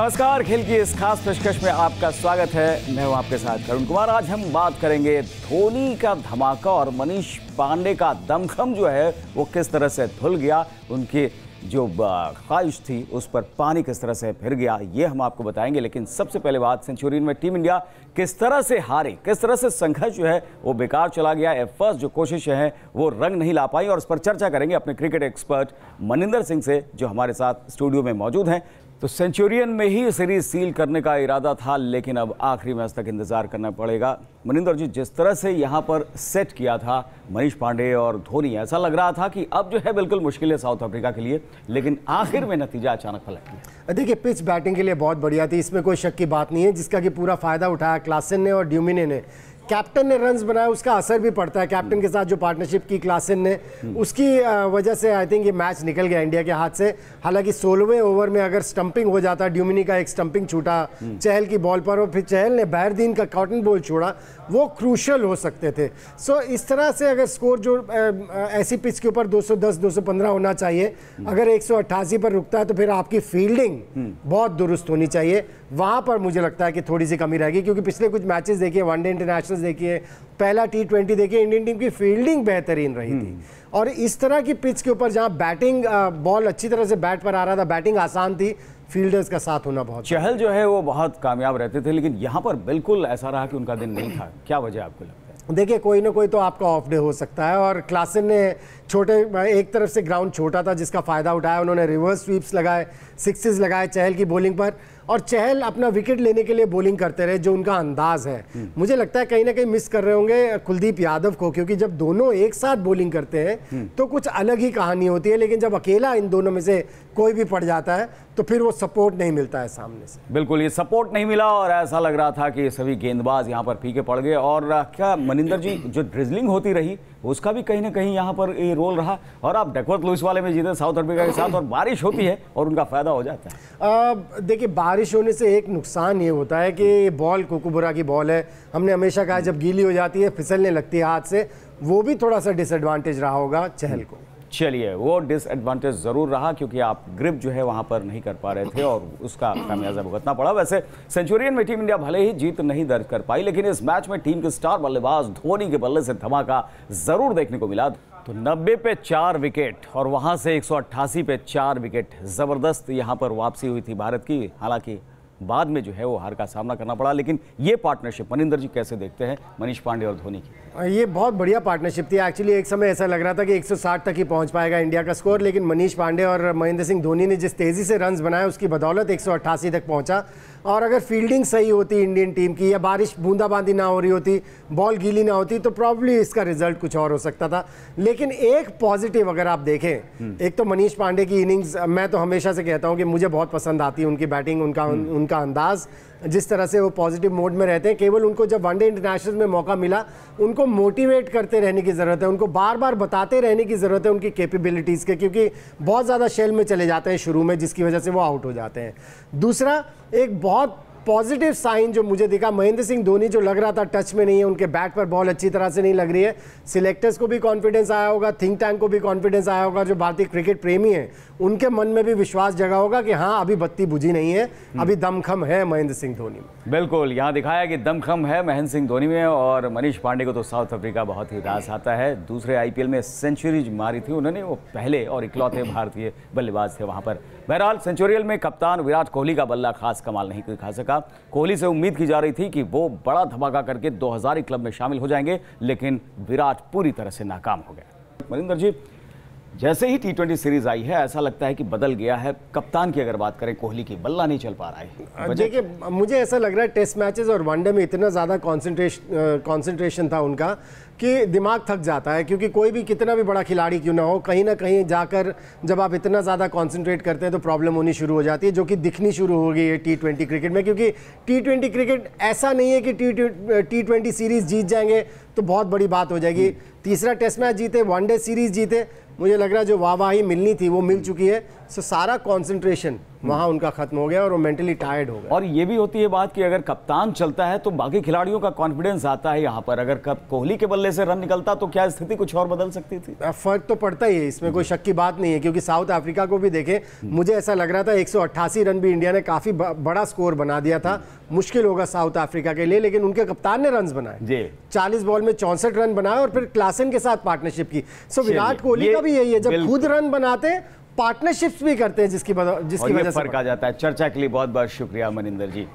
नमस्कार, खेल की इस खास पेशकश में आपका स्वागत है। मैं हूं आपके साथ करुण कुमार। आज हम बात करेंगे धोनी का धमाका और मनीष पांडे का दमखम जो है वो किस तरह से धुल गया, उनकी जो ख्वाहिश थी उस पर पानी किस तरह से फिर गया, ये हम आपको बताएंगे। लेकिन सबसे पहले बात, सेंचुरियन में टीम इंडिया किस तरह से हारी, किस तरह से संघर्ष जो है वो बेकार चला गया। एफर्स्ट जो कोशिशें हैं वो रंग नहीं ला पाई, और उस पर चर्चा करेंगे अपने क्रिकेट एक्सपर्ट मनिंदर सिंह से, जो हमारे साथ स्टूडियो में मौजूद हैं। तो सेंचुरियन में ही सीरीज सील करने का इरादा था, लेकिन अब आखिरी मैच तक इंतजार करना पड़ेगा। मनिंदर जी, जिस तरह से यहाँ पर सेट किया था मनीष पांडे और धोनी, ऐसा लग रहा था कि अब जो है बिल्कुल मुश्किल है साउथ अफ्रीका के लिए, लेकिन आखिर में नतीजा अचानक पलट गया। देखिए, पिच बैटिंग के लिए बहुत बढ़िया थी, इसमें कोई शक की बात नहीं है, जिसका कि पूरा फायदा उठाया क्लासन ने और ड्यूमिनी ने। कैप्टन ने रन्स बनाया, उसका असर भी पड़ता है। कैप्टन के साथ जो पार्टनरशिप की क्लासन ने, उसकी वजह से आई थिंक ये मैच निकल गया इंडिया के हाथ से। हालांकि 16वें ओवर में अगर स्टंपिंग हो जाता, ड्यूमिनी का एक स्टंपिंग छूटा चहल की बॉल पर, और फिर चहल ने बहरदीन का कॉटन बॉल छोड़ा, वो क्रूशल हो सकते थे। सो इस तरह से अगर स्कोर जो ऐसी पिच के ऊपर 210 215 होना चाहिए, अगर 188 पर रुकता है तो फिर आपकी फील्डिंग बहुत दुरुस्त होनी चाहिए। वहां पर मुझे लगता है कि थोड़ी सी कमी रहेगी, क्योंकि पिछले कुछ मैचेस देखिए, वनडे इंटरनेशनल देखिए, पहला T20 देखिए, इंडियन टीम की फील्डिंग बेहतरीन रही थी। और इस तरह की पिच के ऊपर जहां बैटिंग बॉल अच्छी तरह से बैट पर आ रहा था, बैटिंग आसान थी, फील्डर्स का साथ होना बहुत। चहल जो है वो बहुत कामयाब रहते थे, लेकिन यहाँ पर बिल्कुल ऐसा रहा कि उनका दिन नहीं था। क्या वजह आपको लगता है? देखिए, कोई ना कोई तो आपका ऑफ डे हो सकता है, और क्लासन ने छोटे, एक तरफ से ग्राउंड छोटा था जिसका फायदा उठाया, उन्होंने रिवर्स स्वीप्स लगाए, सिक्सेस लगाए चहल की बॉलिंग पर, और चहल अपना विकेट लेने के लिए बॉलिंग करते रहे, जो उनका अंदाज है। मुझे लगता है कहीं ना कहीं मिस कर रहे होंगे कुलदीप यादव को, क्योंकि जब दोनों एक साथ बॉलिंग करते हैं तो कुछ अलग ही कहानी होती है, लेकिन जब अकेला इन दोनों में से कोई भी पड़ जाता है तो फिर वो सपोर्ट नहीं मिलता है सामने से। बिल्कुल, ये सपोर्ट नहीं मिला, और ऐसा लग रहा था कि सभी गेंदबाज यहाँ पर फीके पड़ गए। और क्या मनिंदर जी, जो ड्रिजलिंग होती रही उसका भी कहीं ना कहीं यहाँ पर ये रोल रहा, और आप डकवर्थ लुइस वाले में जीते साउथ अफ्रीका के साथ, और बारिश होती है और उनका फायदा हो जाता है। देखिए, बारिश होने से एक नुकसान ये होता है कि बॉल कुकुबुरा की बॉल है, हमने हमेशा कहा जब गीली हो जाती है फिसलने लगती है हाथ से, वो भी थोड़ा सा डिसएडवांटेज रहा होगा चहल को। चलिए, वो डिसएडवांटेज जरूर रहा, क्योंकि आप ग्रिप जो है वहां पर नहीं कर पा रहे थे, और उसका खामियाजा भुगतना पड़ा। वैसे सेंचुरियन में टीम इंडिया भले ही जीत नहीं दर्ज कर पाई, लेकिन इस मैच में टीम के स्टार बल्लेबाज धोनी के बल्ले से धमाका जरूर देखने को मिला। तो 90 पे 4 विकेट और वहां से 188 पे 4 विकेट, जबरदस्त यहां पर वापसी हुई थी भारत की। हालांकि बाद में जो है वो हार का सामना करना पड़ा, लेकिन ये पार्टनरशिप मनिंदर जी कैसे देखते हैं, मनीष पांडे और धोनी की? ये बहुत बढ़िया पार्टनरशिप थी। एक्चुअली एक समय ऐसा लग रहा था कि 160 तक ही पहुंच पाएगा इंडिया का स्कोर, लेकिन मनीष पांडे और महेंद्र सिंह धोनी ने जिस तेज़ी से रन्स बनाए उसकी बदौलत 188 तक पहुंचा। और अगर फील्डिंग सही होती इंडियन टीम की, या बारिश बूंदाबांदी ना हो रही होती, बॉल गीली ना होती, तो प्रॉब्ली इसका रिजल्ट कुछ और हो सकता था। लेकिन एक पॉजिटिव अगर आप देखें, एक तो मनीष पांडे की इनिंग्स, मैं तो हमेशा से कहता हूं कि मुझे बहुत पसंद आती है उनकी बैटिंग, उनका अंदाज, जिस तरह से वो पॉजिटिव मोड में रहते हैं। केवल उनको जब वनडे इंटरनेशनल में मौका मिला, उनको मोटिवेट करते रहने की ज़रूरत है, उनको बार बार बताते रहने की ज़रूरत है उनकी कैपेबिलिटीज़ के, क्योंकि बहुत ज़्यादा शेल में चले जाते हैं शुरू में, जिसकी वजह से वो आउट हो जाते हैं। दूसरा, एक बहुत पॉजिटिव साइन जो मुझे दिखा, महेंद्र सिंह धोनी जो लग रहा था टच में नहीं है, उनके बैट पर बॉल अच्छी तरह से नहीं लग रही है, सिलेक्टर्स को भी कॉन्फिडेंस आया होगा, थिंक टैंक को भी कॉन्फिडेंस आया होगा, जो भारतीय क्रिकेट प्रेमी हैं उनके मन में भी विश्वास जगा होगा कि हाँ, अभी बत्ती बुझी नहीं है, अभी दमखम है महेंद्र सिंह धोनी में। बिल्कुल, यहाँ दिखाया कि दमखम है महेंद्र सिंह धोनी में। और मनीष पांडे को तो साउथ अफ्रीका बहुत ही रास आता है, दूसरे IPL में सेंचुरीज मारी थी उन्होंने, वो पहले और इकलौते भारतीय बल्लेबाज थे वहाँ पर। बहरहाल, सेंचुरियल में कप्तान विराट कोहली का बल्ला खास कमाल नहीं दिखा सका। कोहली से उम्मीद की जा रही थी कि वो बड़ा धमाका करके 2000 क्लब में शामिल हो जाएंगे, लेकिन विराट पूरी तरह से नाकाम हो गया। मनिंदर जी, जैसे ही T20 सीरीज आई है, ऐसा लगता है कि बदल गया है। कप्तान की अगर बात करें, कोहली की, बल्ला नहीं चल पा रहा है। देखिए, मुझे ऐसा लग रहा है टेस्ट मैचेस और वनडे में इतना ज़्यादा कंसंट्रेशन था उनका कि दिमाग थक जाता है, क्योंकि कोई भी कितना भी बड़ा खिलाड़ी क्यों ना हो, कहीं ना कहीं जाकर जब आप इतना ज़्यादा कंसंट्रेट करते हैं तो प्रॉब्लम होनी शुरू हो जाती है, जो कि दिखनी शुरू हो गई है T20 क्रिकेट में। क्योंकि T20 क्रिकेट ऐसा नहीं है कि T20 सीरीज़ जीत जाएंगे तो बहुत बड़ी बात हो जाएगी। तीसरा टेस्ट मैच जीते, वनडे सीरीज़ जीते, मुझे लग रहा है जो वाहवाही मिलनी थी वो मिल चुकी है। सो सारा कंसंट्रेशन वहां उनका खत्म हो गया और वो मेंटली टायर्ड हो गए। और ये भी होती है बात कि अगर कप्तान चलता है तो बाकी खिलाड़ियों का कॉन्फिडेंस आता है यहाँ पर। अगर कोहली के बल्ले से रन निकलता तो क्या स्थिति कुछ और बदल सकती थी? फर्क तो पड़ता ही है, इसमें कोई शक की बात नहीं है, क्योंकि साउथ अफ्रीका को भी देखें, मुझे ऐसा लग रहा था 188 रन भी इंडिया ने काफी बड़ा स्कोर बना दिया था, मुश्किल होगा साउथ अफ्रीका के लिए, लेकिन उनके कप्तान ने रन बनाए, 40 बॉल में 64 रन बनाए और फिर क्लासन के साथ पार्टनरशिप की। सो विराट कोहली का भी यही है, जब खुद रन बनाते पार्टनरशिप्स भी करते हैं, जिसकी वजह से फर्क आ जाता है। चर्चा के लिए बहुत बहुत शुक्रिया मनिंदर जी।